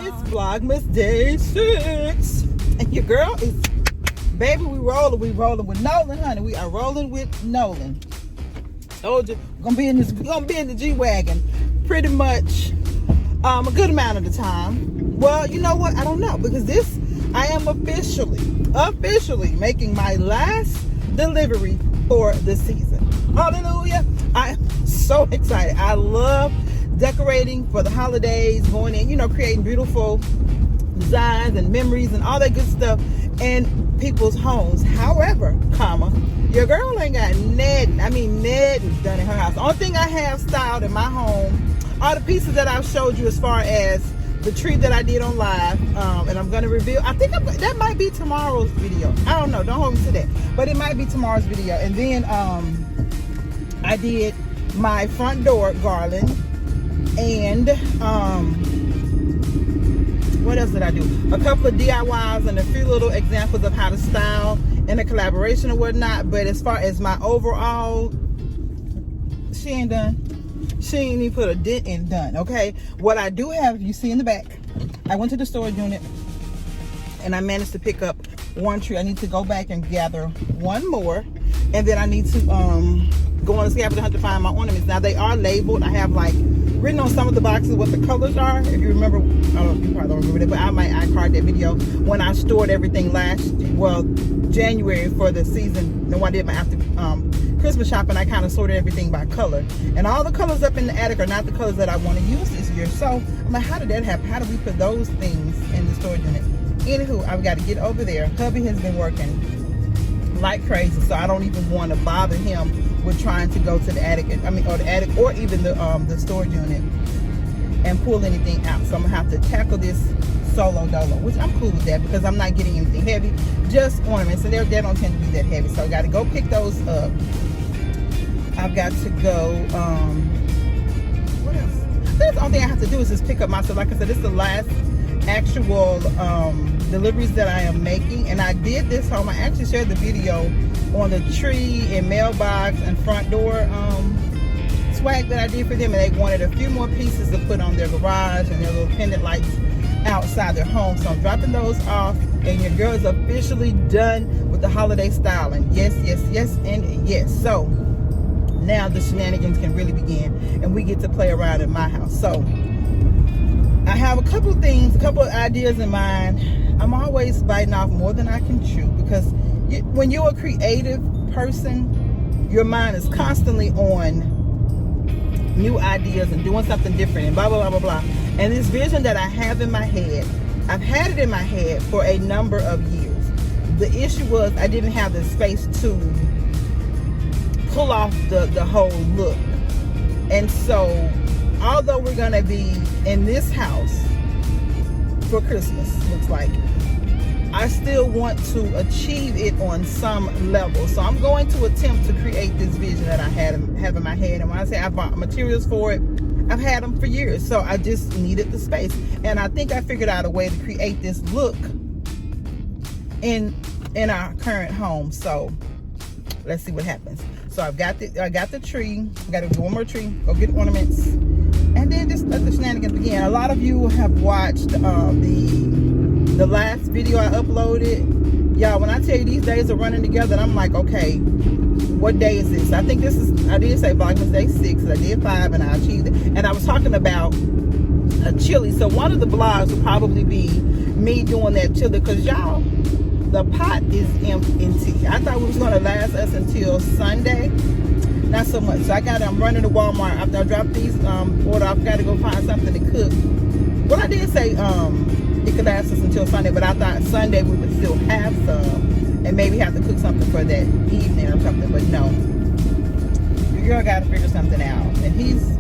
It's Vlogmas Day 6. And your girl is, baby, we rolling with Nolan, honey. We are rolling with Nolan. Told you, we're gonna be in the G-Wagon pretty much a good amount of the time. Well, you know what? I don't know, because I am officially making my last delivery for the season. Hallelujah. I am so excited. I love decorating for the holidays, going in, creating beautiful designs and memories and all that good stuff in people's homes. However, your girl ain't got nothing done in her house. The only thing I have styled in my home are the pieces that I've showed you, as far as the tree that I did on live, and I'm going to reveal. I think that might be tomorrow's video. I don't know. Don't hold me to that. But it might be tomorrow's video. And then I did my front door garland. And what else did I do? A couple of DIYs and a few little examples of how to style in a collaboration or whatnot. But as far as my overall, she ain't done. She ain't even put a dent in done, okay? What I do have, you see in the back, I went to the storage unit and I managed to pick up one tree. I need to go back and gather one more. And then I need to go on the scavenger hunt to find my ornaments. Now, they are labeled. I have written on some of the boxes what the colors are. If you remember, you probably don't remember that, but I might iCard that video when I stored everything January for the season. When I did my after Christmas shopping, I kind of sorted everything by color. And all the colors up in the attic are not the colors that I want to use this year. So I'm like, how did that happen? How did we put those things in the storage unit? Anywho, I've got to get over there. Hubby has been working like crazy, so I don't even want to bother him with trying to go to the attic, or even the storage unit and pull anything out. So I'm gonna have to tackle this solo dolo, which I'm cool with that, because I'm not getting anything heavy, just ornaments, and they don't tend to be that heavy. So I got to go pick those up. I've got to go. What else? That's the only thing I have to do is just pick up myself. Like I said, this is the last actual deliveries that I am making, and I did this home. I actually shared the video on the tree and mailbox and front door swag that I did for them, and they wanted a few more pieces to put on their garage and their little pendant lights outside their home. So I'm dropping those off, and your girl is officially done with the holiday styling. Yes, and yes. So now the shenanigans can really begin, and we get to play around in my house. So I have a couple of ideas in mind. I'm always biting off more than I can chew, because when you're a creative person, your mind is constantly on new ideas and doing something different and blah, blah, blah, blah, blah. And this vision that I have in my head, I've had it in my head for a number of years. The issue was I didn't have the space to pull off the whole look. And so, although we're going to be in this house for Christmas, looks like, I still want to achieve it on some level. So I'm going to attempt to create this vision that I have in my head. And when I say I bought materials for it, I've had them for years. So I just needed the space. And I think I figured out a way to create this look in our current home. So let's see what happens. So I got the tree. I got to do one more tree, go get ornaments, and then just let the shenanigans begin. A lot of you have watched the last video I uploaded. Y'all, when I tell you these days are running together, and I'm like, okay, what day is this? I think I did say Vlogmas Day 6, I did 5, and I achieved it. And I was talking about a chili. So one of the vlogs will probably be me doing that chili, because y'all, the pot is empty. I thought it was going to last us until Sunday. Not so much. So I'm running to Walmart after I dropped these order. I've got to go find something to cook. Well, I did say it could last us until Sunday, but I thought Sunday we would still have some and maybe have to cook something for that evening or something. But no, your girl got to figure something out. And he's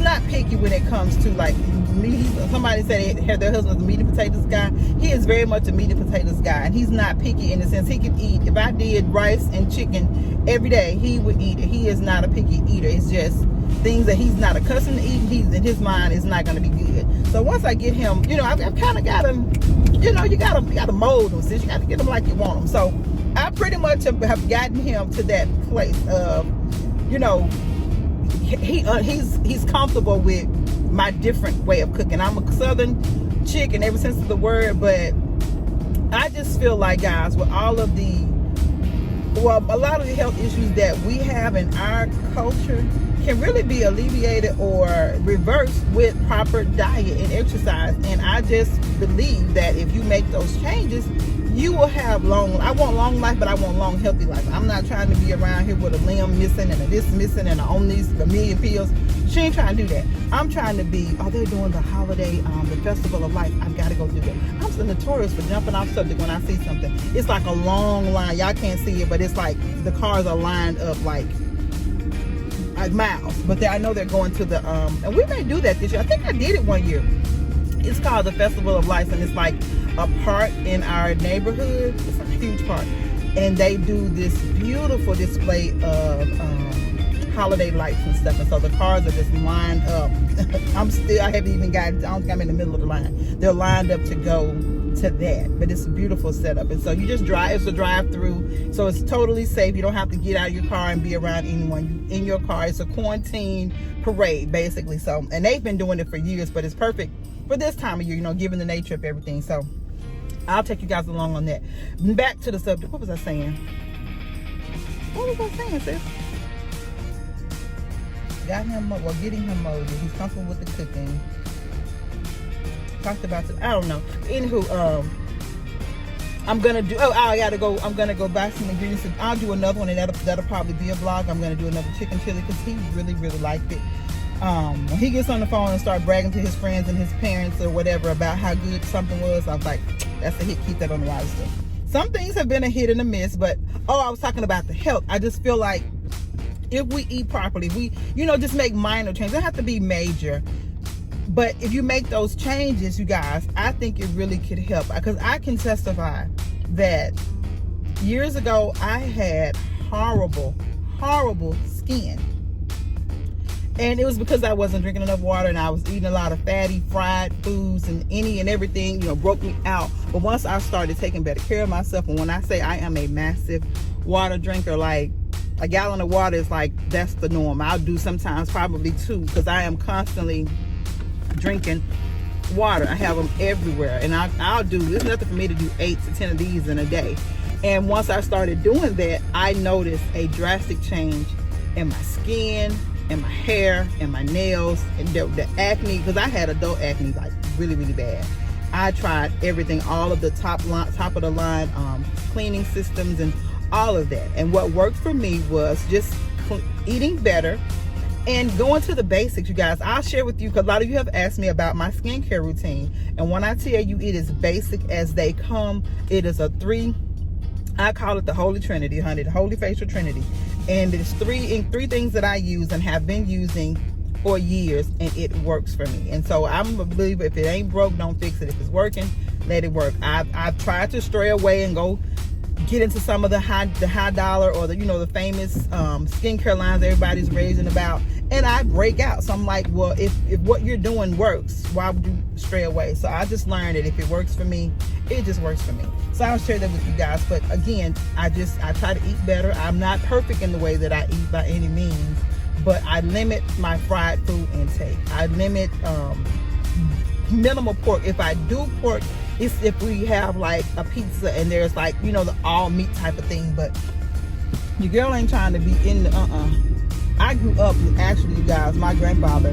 not picky when it comes to meat. Somebody said their husband's a meat and potatoes guy. He is very much a meat and potatoes guy, and he's not picky in the sense he could eat. If I did rice and chicken every day, he would eat it. He is not a picky eater. It's just things that he's not accustomed to eating. He's in his mind is not going to be good. So once I get him, I've kind of got him. You got to mold him. Sis. You got to get him like you want him. So I pretty much have gotten him to that place of, he's comfortable with my different way of cooking. I'm a Southern chick in every sense of the word, but I just feel like, guys, with all of a lot of the health issues that we have in our culture can really be alleviated or reversed with proper diet and exercise. And I just believe that if you make those changes, you will have I want long life, but I want long, healthy life. I'm not trying to be around here with a limb missing and a this missing and on these a million pills. She ain't trying to do that. I'm trying to be, they're doing the holiday, the festival of life. I've got to go do that. I'm so notorious for jumping off subject when I see something. It's like a long line. Y'all can't see it, but it's like the cars are lined up like miles. But I know they're going to the, and we may do that this year. I think I did it one year. It's called the Festival of Lights, and it's like a park in our neighborhood. It's a huge park, and they do this beautiful display of holiday lights and stuff. And so the cars are just lined up. I haven't even got, I don't think I'm in the middle of the line. They're lined up to go to that, but it's a beautiful setup. And so you just drive, it's a drive-through, so it's totally safe. You don't have to get out of your car and be around anyone in your car. It's a quarantine parade, basically. So, and they've been doing it for years, but it's perfect for this time of year, given the nature of everything. So I'll take you guys along on that. Back to the subject. What was I saying? Sis? Getting him molded. He's comfortable with the cooking. Talked about I don't know. Anywho, I'm gonna do. I gotta go. I'm gonna go buy some ingredients. I'll do another one, and that'll probably be a vlog. I'm gonna do another chicken chili because he really, really liked it. When he gets on the phone and start bragging to his friends and his parents or whatever about how good something was, I was like, that's a hit. Keep that on the roster. Some things have been a hit and a miss, but I was talking about the health. I just feel like if we eat properly, we just make minor changes. They don't have to be major. But if you make those changes, you guys, I think it really could help. Because I can testify that years ago, I had horrible, horrible skin. And it was because I wasn't drinking enough water and I was eating a lot of fatty, fried foods and any and everything, broke me out. But once I started taking better care of myself, and when I say I am a massive water drinker, like a gallon of water is like, that's the norm. I'll do sometimes probably 2 because I am constantly drinking water. I have them everywhere, and I'll do, there's nothing for me to do 8 to 10 of these in a day. And once I started doing that, I noticed a drastic change in my skin and my hair and my nails and the acne, because I had adult acne like really, really bad. I tried everything, all of the top of the line cleaning systems and all of that. And what worked for me was just eating better and going to the basics, you guys. I'll share with you, because a lot of you have asked me about my skincare routine. And when I tell you it is basic as they come, it is I call it the Holy Trinity, honey, the Holy Facial Trinity. And it's three things that I use and have been using for years, and it works for me. And so I'm a believer, if it ain't broke, don't fix it. If it's working, let it work. I've tried to stray away and go get into some of the high dollar or the famous skincare lines everybody's raving about, and I break out. So I'm like, well, if what you're doing works, why would you stray away? So I just learned that if it works for me, it just works for me. So I'll share that with you guys. But again, I try to eat better. I'm not perfect in the way that I eat by any means, but I limit my fried food intake. I limit minimal pork. If I do pork, it's if we have like a pizza and there's like, the all meat type of thing. But your girl ain't trying to be in the I grew up with, actually, you guys, my grandfather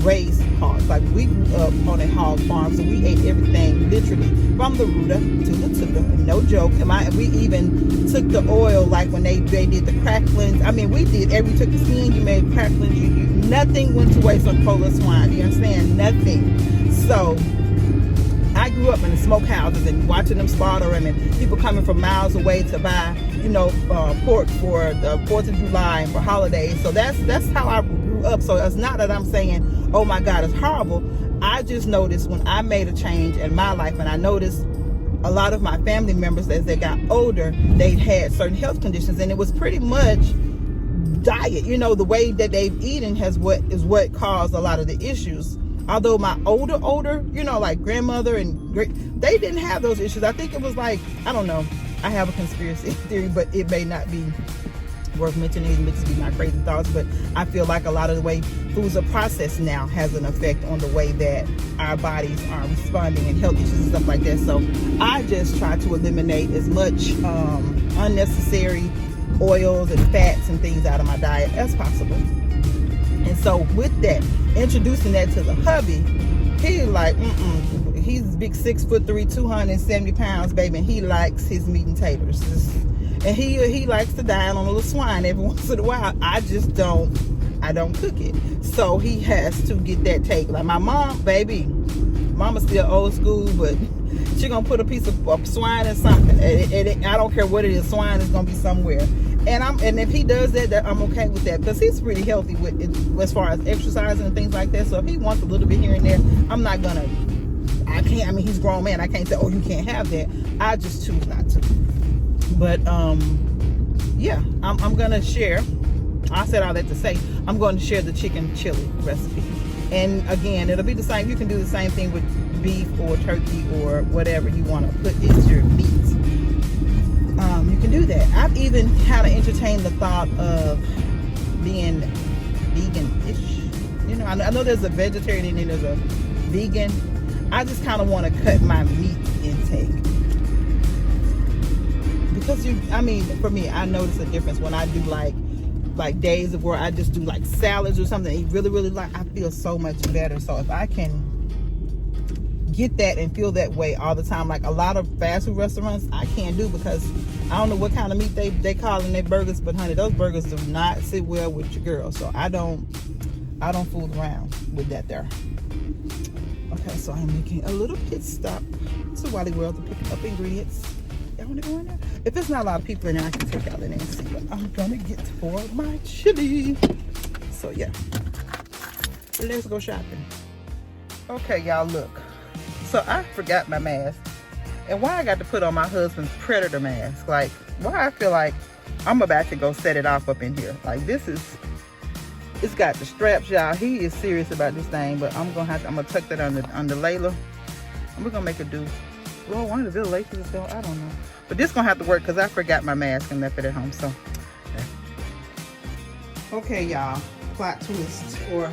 raised hogs. Like, we grew up on a hog farm, so we ate everything literally from the rooter to the tuber. No joke. And we even took the oil, like when they did the cracklings. I mean, we took the skin, you made cracklings. Nothing went to waste on Polar swine. You understand? Nothing. So I grew up in the smokehouses and watching them slaughter them, and people coming from miles away to buy, pork for the 4th of July and for holidays. So that's how I grew up. So it's not that I'm saying, oh my God, it's horrible. I just noticed when I made a change in my life, and I noticed a lot of my family members, as they got older, they had certain health conditions, and it was pretty much diet. The way that they've eaten is what caused a lot of the issues. Although my older, like grandmother and they didn't have those issues. I think it was like, I don't know. I have a conspiracy theory, but it may not be worth mentioning. It may just be my crazy thoughts, but I feel like a lot of the way foods are processed now has an effect on the way that our bodies are responding and health issues and stuff like that. So I just try to eliminate as much unnecessary oils and fats and things out of my diet as possible. And so with that, introducing that to the hubby, he like, he's big 6'3", 270 pounds, baby, and he likes his meat and taters. And he likes to dine on a little swine every once in a while. I don't cook it. So he has to get that take. Like my mom, baby, mama's still old school, but she gonna put a piece of swine in something. I don't care what it is, swine is gonna be somewhere. And if he does that, I'm okay with that, because he's pretty healthy with it, as far as exercising and things like that. So if he wants a little bit here and there, I'm not gonna. I can't. I mean, he's a grown man. I can't say, oh, you can't have that. I just choose not to. But yeah, I'm gonna share. I said all that to say I'm going to share the chicken chili recipe. And again, it'll be the same. You can do the same thing with beef or turkey or whatever you want to put as your meat. You can do that. I've even kind of entertained the thought of being vegan-ish. You know, I know there's a vegetarian and there's a vegan. I just kind of want to cut my meat intake. Because for me, I notice a difference when I do like days of where I just do like salads or something I really, really like. I feel so much better. So if I can get that and feel that way all the time, like a lot of fast food restaurants, I can't do, because I don't know what kind of meat they call in their burgers, but honey, those burgers do not sit well with your girl. So I don't fool around with that there. Okay, so I'm making a little pit stop to Wally World to pick up ingredients. Y'all want to go in there? If there's not a lot of people in there, I can take out in there and see what I'm gonna get for my chili. So yeah, let's go shopping. Okay, y'all, look. So I forgot my mask, and why I got to put on my husband's predator mask? Like, why I feel like I'm about to go set it off up in here. Like, it's got the straps, y'all. He is serious about this thing, but I'm gonna tuck that under Layla, and we're gonna make it do. Well, one of the little laces is going, I don't know, but this gonna have to work because I forgot my mask and left it at home. So okay, y'all, plot twist or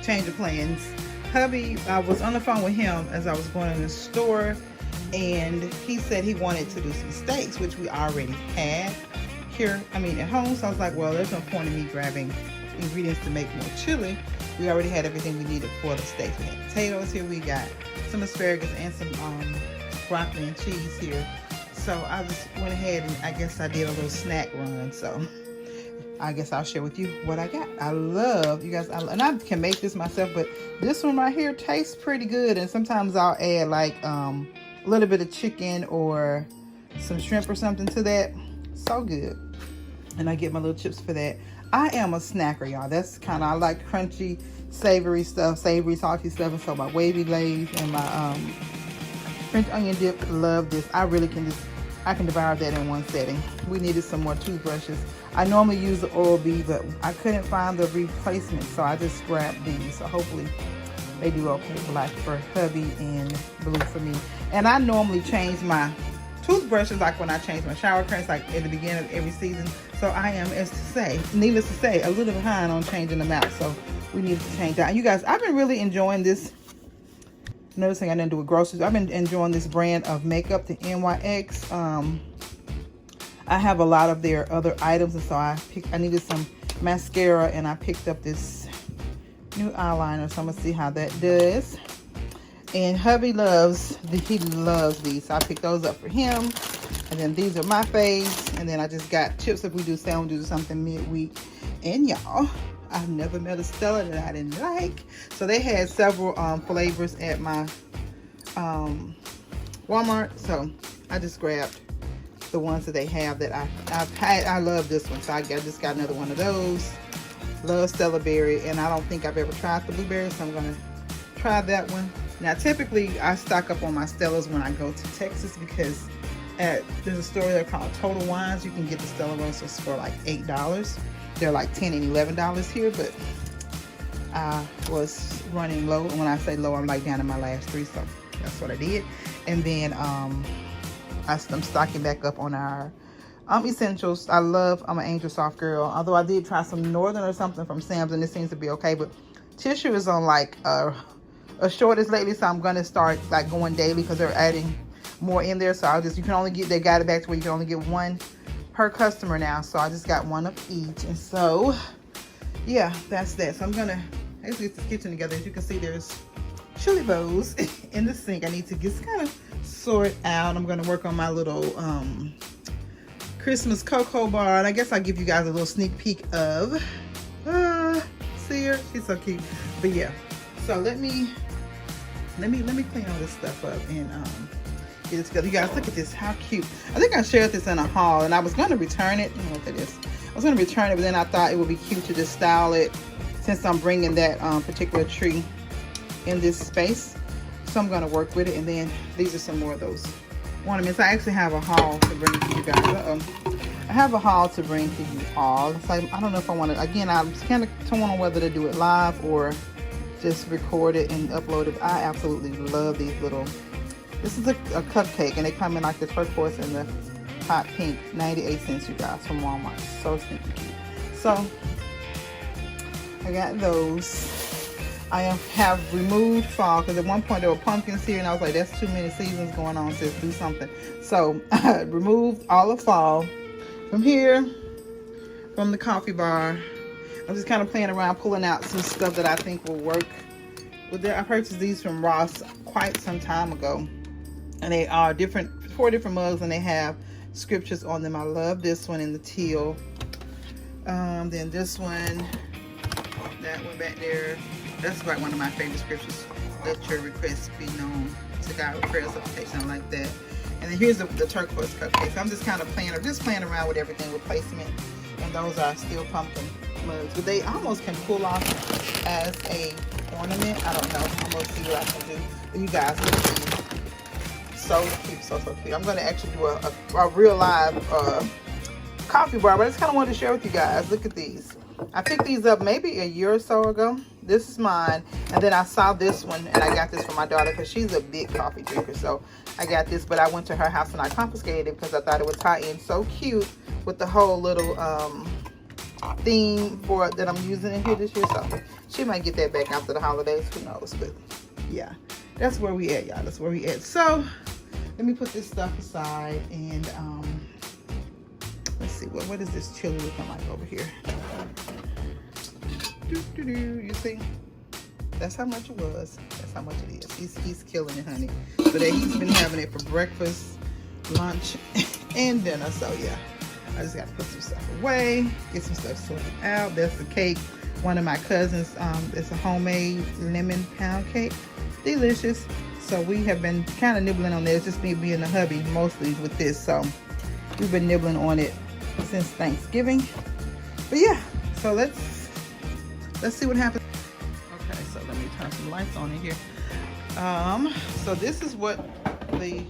change of plans. Hubby, I was on the phone with him as I was going in the store, and he said he wanted to do some steaks, which we already had here, at home. So I was like, well, there's no point in me grabbing ingredients to make more chili. We already had everything we needed for the steaks. We had potatoes here, we got some asparagus and some broccoli and cheese here. So I just went ahead and I guess I did a little snack run. So I guess I'll share with you what I got. I love, you guys, and I can make this myself, but this one right here tastes pretty good. And sometimes I'll add like a little bit of chicken or some shrimp or something to that. So good. And I get my little chips for that. I am a snacker, y'all. That's kind of, I like crunchy, savory stuff, savory, salty stuff. And so my wavy glaze and my French onion dip, love this. I really can I can devour that in one setting. We needed some more toothbrushes. I normally use the Oral-B, but I couldn't find the replacement, so I just grabbed these. So hopefully they do okay. Black for hubby and blue for me. And I normally change my toothbrushes like when I change my shower curtains, like at the beginning of every season. So I am, needless to say, a little behind on changing them out. So we need to change that. And you guys, I've been really enjoying this. Another thing I didn't do with groceries, I've been enjoying this brand of makeup, the NYX. I have a lot of their other items, and so I needed some mascara, and I picked up this new eyeliner. So I'm gonna see how that does. And hubby loves these, so I picked those up for him. And then these are my faves. And then I just got chips if we do sandwiches or something midweek. And y'all, I've never met a Stella that I didn't like. So they had several flavors at my Walmart. So I just grabbed the ones that they have that I've had. I love this one, so I just got another one of those. Love Stella Berry, and I don't think I've ever tried the blueberry, so I'm gonna try that one. Now, typically I stock up on my Stellas when I go to Texas, because there's a store there called Total Wines. You can get the Stella Rosas for like $8. They're like $10 and $11 here, but I was running low. And when I say low, I'm like down to my last 3, so that's what I did. And then I'm stocking back up on our Essentials. I love, I'm an Angel Soft girl. Although I did try some Northern or something from Sam's and it seems to be okay. But tissue is on like a shortage lately. So I'm going to start like going daily because they're adding more in there. So you can only get, they got it back to where you can only get one per customer now. So I just got one of each. And so, yeah, that's that. So I'm going to, let's get this kitchen together. As you can see, there's chili bowls in the sink. I need to just kind of sort out. I'm going to work on my little, Christmas cocoa bar, and I guess I'll give you guys a little sneak peek of see her, she's so cute. But yeah, so let me clean all this stuff up and get it together. You guys, look at this, how cute. I think I shared this in a haul and I was going to return it. I don't know what that is. I was going to return it, but then I thought it would be cute to just style it since I'm bringing that particular tree in this space. So I'm going to work with it. And then these are some more of those ornaments. I actually have a haul to bring to you guys. I have a haul to bring to you all. It's like, I don't know if I want to, again, I'm kind of torn on whether to do it live or just record it and upload it. I absolutely love these little, this is a cupcake and they come in like the turquoise and the hot pink, 98 cents, you guys, from Walmart. So stinky cute. So I got those. I have removed fall because at one point there were pumpkins here and I was like, that's too many seasons going on, sis, do something. So I removed all of fall from here, from the coffee bar. I'm just kind of playing around, pulling out some stuff that I think will work with it. I purchased these from Ross quite some time ago and they are four different mugs and they have scriptures on them. I love this one in the teal. Then this one, that one back there. That's like one of my favorite scriptures. Let your requests be known to God with prayer, supplication. I like that. And then here's the turquoise cupcake. So I'm just kind of playing around with everything with placement. And those are still pumpkin mugs. But they almost can pull off as a ornament. I don't know. I'm going to see what I can do. But you guys can see. So cute, so cute. I'm going to actually do a real live coffee bar. But I just kind of wanted to share with you guys. Look at these. I picked these up maybe a year or so ago. This is mine. And then I saw this one and I got this for my daughter because she's a big coffee drinker. So I got this, but I went to her house and I confiscated it because I thought it would tie in so cute with the whole little theme for that I'm using in here this year. So she might get that back after the holidays. Who knows? But yeah, that's where we at, y'all. That's where we at. So let me put this stuff aside and let's see, what is this chili looking like over here? You see? That's how much it was. That's how much it is. He's killing it, honey. So that he's been having it for breakfast, lunch, and dinner. So yeah, I just got to put some stuff away, get some stuff sorted out. That's the cake. One of my cousins, it's a homemade lemon pound cake. Delicious. So we have been kind of nibbling on this. Just me being the hubby mostly with this. So we've been nibbling on it since Thanksgiving. But yeah, so let's see what happens. Okay, so let me turn some lights on in here. So this is what the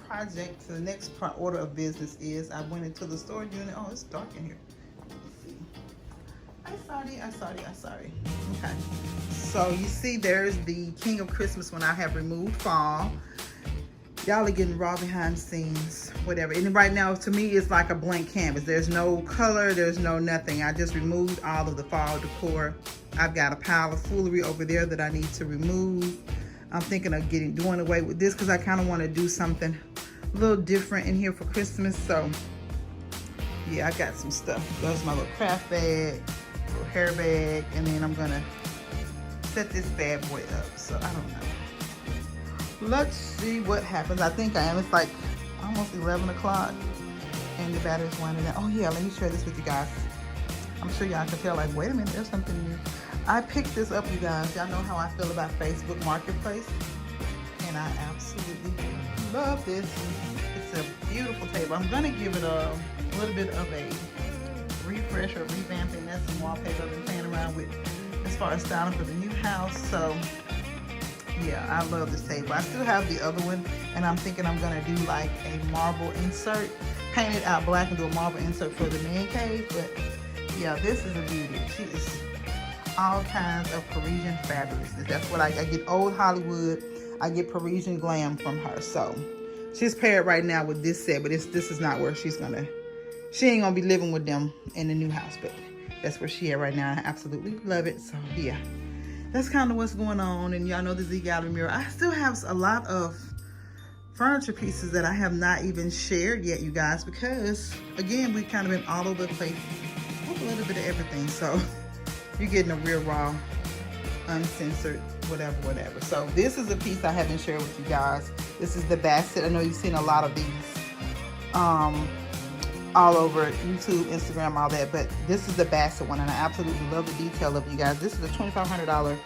project, the next order of business is. I went into the storage unit. Oh, it's dark in here. Let's see. I sorry. Okay. So you see there's the King of Christmas when I have removed fall. Y'all are getting raw behind the scenes, whatever. And right now, to me, it's like a blank canvas. There's no color, there's no nothing. I just removed all of the fall decor. I've got a pile of foolery over there that I need to remove. I'm thinking of doing away with this because I kind of want to do something a little different in here for Christmas. So yeah, I got some stuff. There's my little craft bag, little hair bag, and then I'm gonna set this bad boy up. So I don't know. Let's see what happens. I think I am. It's like almost 11 o'clock and the battery's winding down. Oh yeah, let me share this with you guys. I'm sure y'all can tell, like, wait a minute, there's something new. I picked this up, you guys. Y'all know how I feel about Facebook Marketplace. And I absolutely love this. It's a beautiful table. I'm gonna give it a little bit of a refresh or revamping. That's some wallpaper I've been playing around with as far as styling for the new house. So yeah, I love this table. I still have the other one, and I'm thinking I'm gonna do like a marble insert, paint it out black and do a marble insert for the man cave. But yeah, this is a beauty. She is all kinds of Parisian fabulousness. That's what I get. Old Hollywood. I get Parisian glam from her. So She's paired right now with this set, but this is not where she ain't gonna be living with them in the new house, but that's where she at right now. I absolutely love it. So yeah, that's kind of what's going on. And y'all know the Z Gallery mirror. I still have a lot of furniture pieces that I have not even shared yet, you guys, because again, we've kind of been all over the place with a little bit of everything. So you're getting a real raw, uncensored, whatever. So this is a piece I haven't shared with you guys. This is the basket. I know you've seen a lot of these all over YouTube, Instagram, all that, but this is the basket one, and I absolutely love the detail of it, you guys. This is a $2,500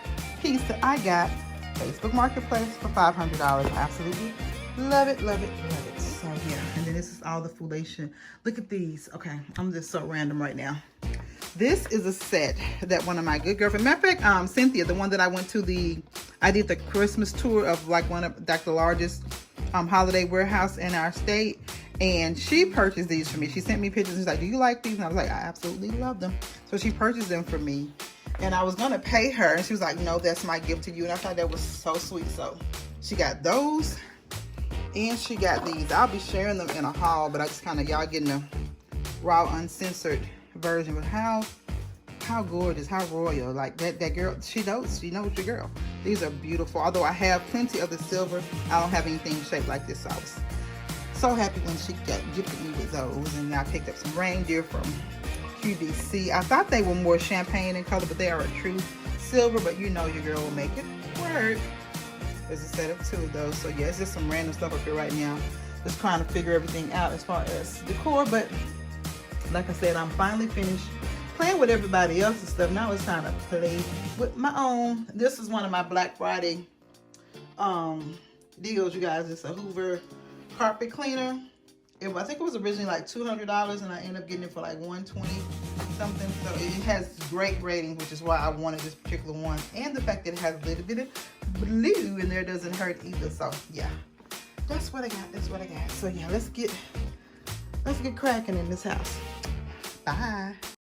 piece that I got Facebook Marketplace for $500. I absolutely love it. So yeah, and then this is all the foundation. Look at these. Okay, I'm just so random right now. This is a set that one of my good girlfriends, matter of fact, Cynthia, the one that I went to I did the Christmas tour of like one of the largest holiday warehouse in our state, and she purchased these for me. She sent me pictures and she's like, do you like these? And I was like, I absolutely love them. So she purchased them for me, and I was gonna pay her, and she was like, no, that's my gift to you. And I thought that was so sweet. So she got those, and she got these. I'll be sharing them in a haul, but I just kind of, y'all getting a raw, uncensored version. But how gorgeous, how royal. Like that girl, she knows your girl. These are beautiful. Although I have plenty of the silver, I don't have anything shaped like this. So I was so happy when she gifted me with those. And I picked up some reindeer from QVC. I thought they were more champagne in color, but they are a true silver. But you know your girl will make it work. There's a set of 2 of those. So yeah, it's just some random stuff up here right now. Just trying to figure everything out as far as decor. But like I said, I'm finally finished playing with everybody else's stuff. Now it's time to play with my own. This is one of my Black Friday deals, you guys. It's a Hoover carpet cleaner. I think it was originally like $200, and I ended up getting it for like $120 something. So it has great ratings, which is why I wanted this particular one. And the fact that it has a little bit of blue in there doesn't hurt either. So yeah, that's what I got. So yeah, let's get cracking in this house. Bye.